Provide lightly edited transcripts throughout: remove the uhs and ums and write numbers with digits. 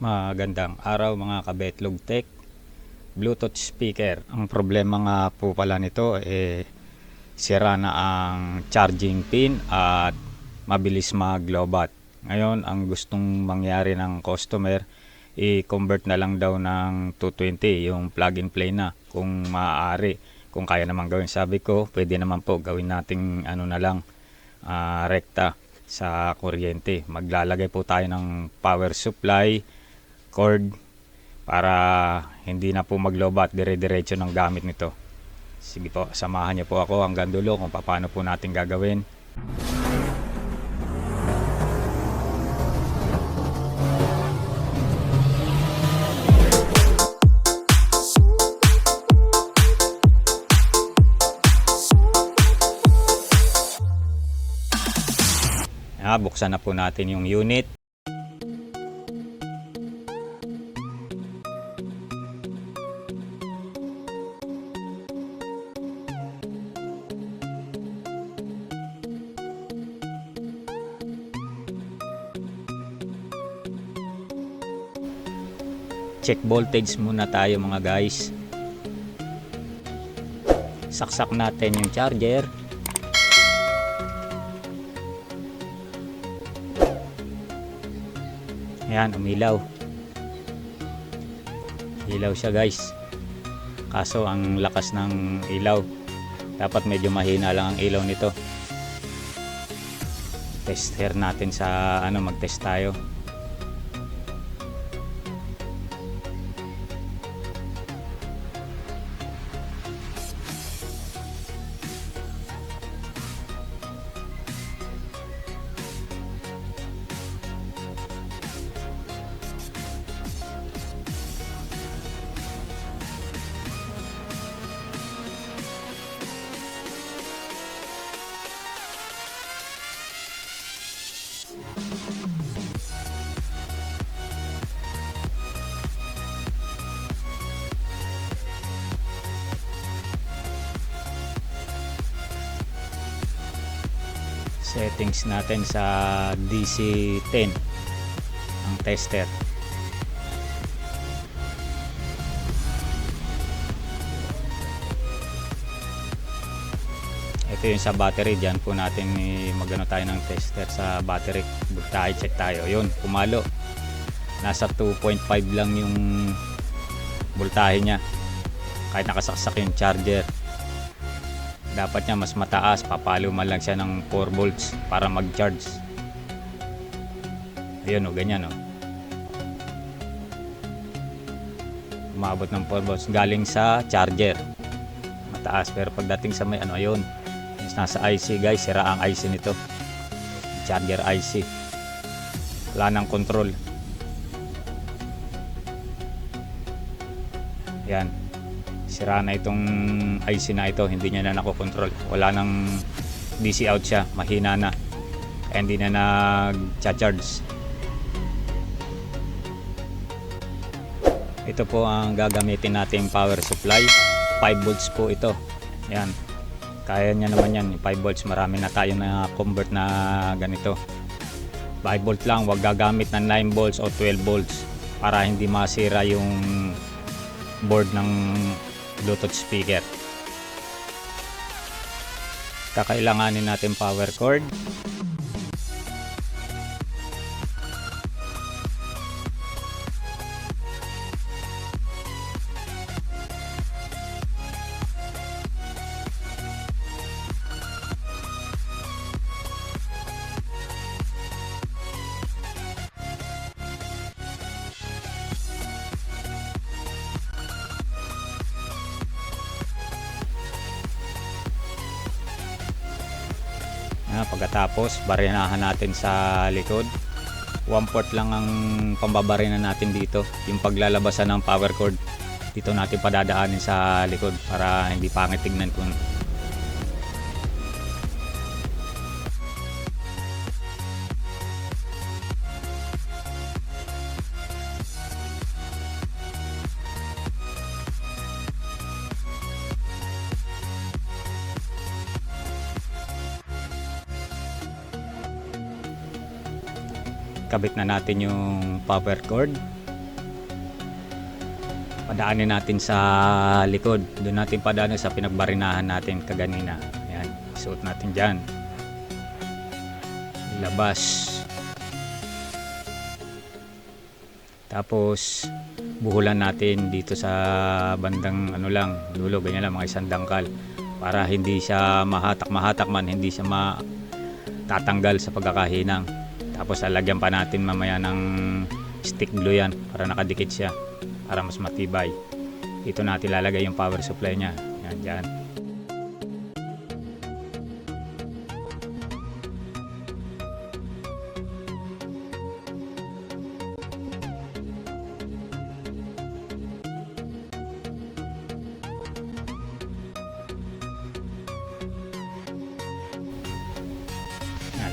Magandang araw mga kabetlog tech. Bluetooth speaker. Ang problema nga po pala nito sira na ang charging pin at mabilis mag-lobat. Ngayon, ang gustong mangyari ng customer, i-convert na lang daw ng 220 yung plug and play na kung maaari. Kung kaya naman gawin, sabi ko, pwede naman po gawin nating rekta sa kuryente. Maglalagay po tayo ng power supply cord para hindi na po maglobat, dire-diretso ng gamit nito. Sige po, samahan niyo po ako hanggang dulo kung paano po natin gagawin. Buksan na po natin yung unit. Check voltage muna tayo mga guys. Saksak natin yung charger. Ayan, umilaw. Ilaw siya guys. Kaso ang lakas ng ilaw. Dapat medyo mahina lang ang ilaw nito. Tester natin sa mag-test tayo. Settings natin sa DC10 ang tester. Ito yung sa battery. Diyan po natin magano tayo ng tester sa battery. Tayo check tayo. Yun, pumalo. Nasa 2.5 lang yung voltahe niya. Kahit nakasaksak yung charger. Dapat niya mas mataas, papalo man lang siya ng 4 volts para mag-charge. Ayun ganyan umabot ng 4 volts galing sa charger, mataas. Pero pagdating sa may ayun, nasa IC guys, sira ang IC nito, charger IC, wala nang control. Yan, sira na itong IC na ito, hindi niya na nakokontrol. Wala nang DC out siya, mahina na, hindi na nag-charge. Ito po ang gagamitin natin power supply. 5 volts po ito. Yan, kaya niya naman yan. 5 volts, marami na tayo na convert na ganito. 5 volt lang, wag gagamit ng 9 volts o 12 volts para hindi masira yung board ng Bluetooth speaker. Kakailanganin natin power cord. Pagkatapos barinahan natin sa likod. 1 port lang ang pambabarina natin dito. Yung paglalabasan ng power cord, dito natin padadaanin sa likod para hindi pangit tignan kung kabit na natin yung power cord. padaanin natin sa likod. Doon natin padaanin sa pinagbarinahan natin kaganina. Ayan, isuot natin dyan. Labas. Tapos buhulan natin dito sa bandang ano lang, dulo, ganyan lang, mga isang dangkal, para hindi siya mahatak man, hindi siya matatanggal sa pagkakahinang. Tapos lalagyan pa natin mamaya ng stick glue yan para nakadikit siya, para mas matibay. Dito natin lalagay yung power supply nya. Yan, dyan.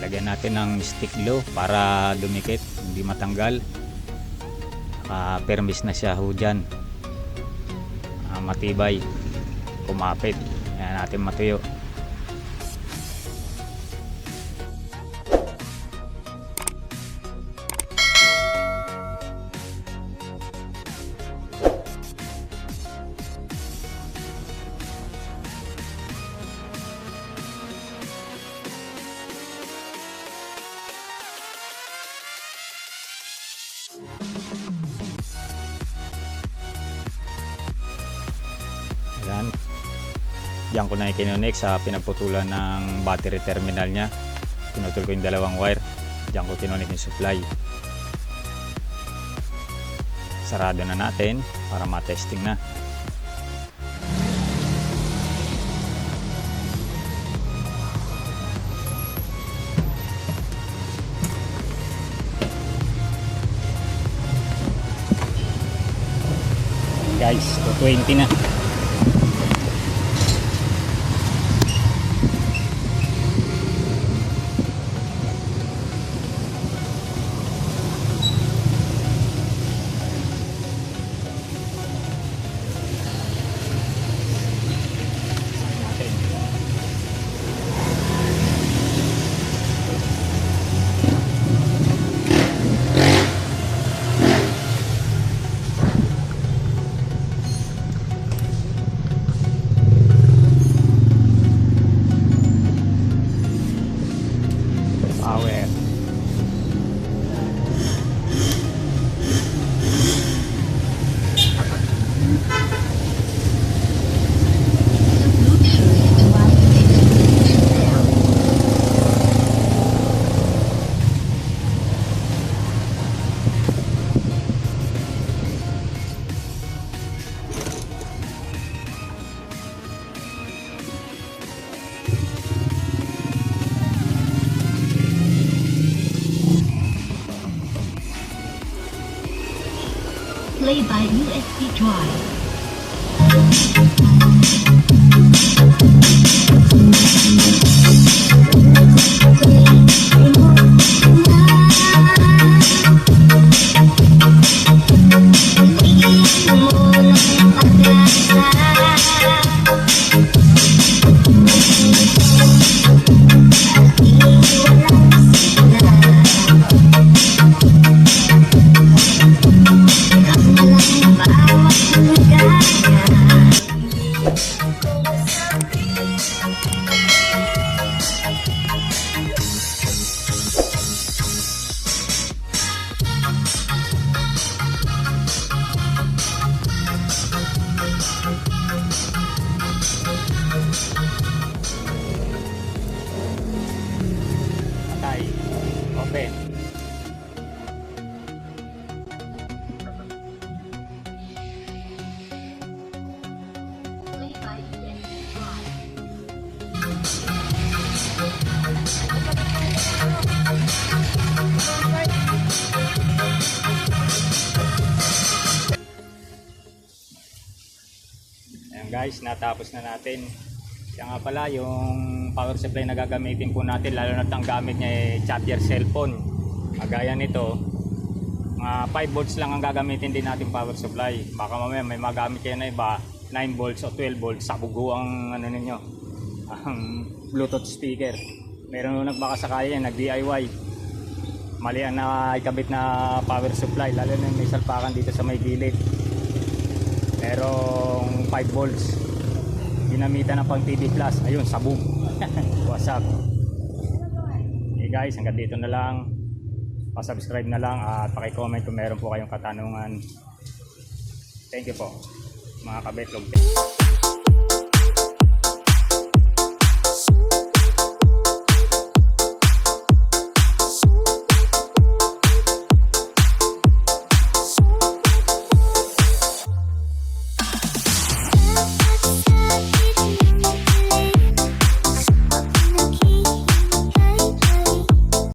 Lagyan natin ng stick glue para dumikit, hindi matanggal. Permis na siya ho dyan. Matibay, kumapit. Ayan natin matuyo. Yan. Diyan ko na i-connect sa pinagputulan ng battery terminal nya. Pinutol ko yung dalawang wire. Diyan ko kinonect yung supply. Sarado na natin para matesting na. Guys, 220 na. Power. Play by USB drive. Patay. Open. Play by USB drive. Ayan guys, natapos na natin. Kaya nga pala yung power supply na gagamitin po natin, lalo na ang gamit niya ay charger cellphone. Kagaya nito, mga 5 volts lang ang gagamitin din natin power supply. Baka mamaya may magamit kayo na iba 9 volts o 12 volts, sabugo ang ano ninyo, ang Bluetooth speaker. Meron nung nagbaka sakaya yan, nag DIY, malian na ikabit na power supply, lalo na may salpakan dito sa may gilid. Merong 5 volts. Ginamitan ng pang TV Plus. Ayun, sabog. Wasak. Okay guys, hanggang dito na lang. Pa-subscribe na lang at paki-comment kung meron po kayong katanungan. Thank you po, mga kabetlog.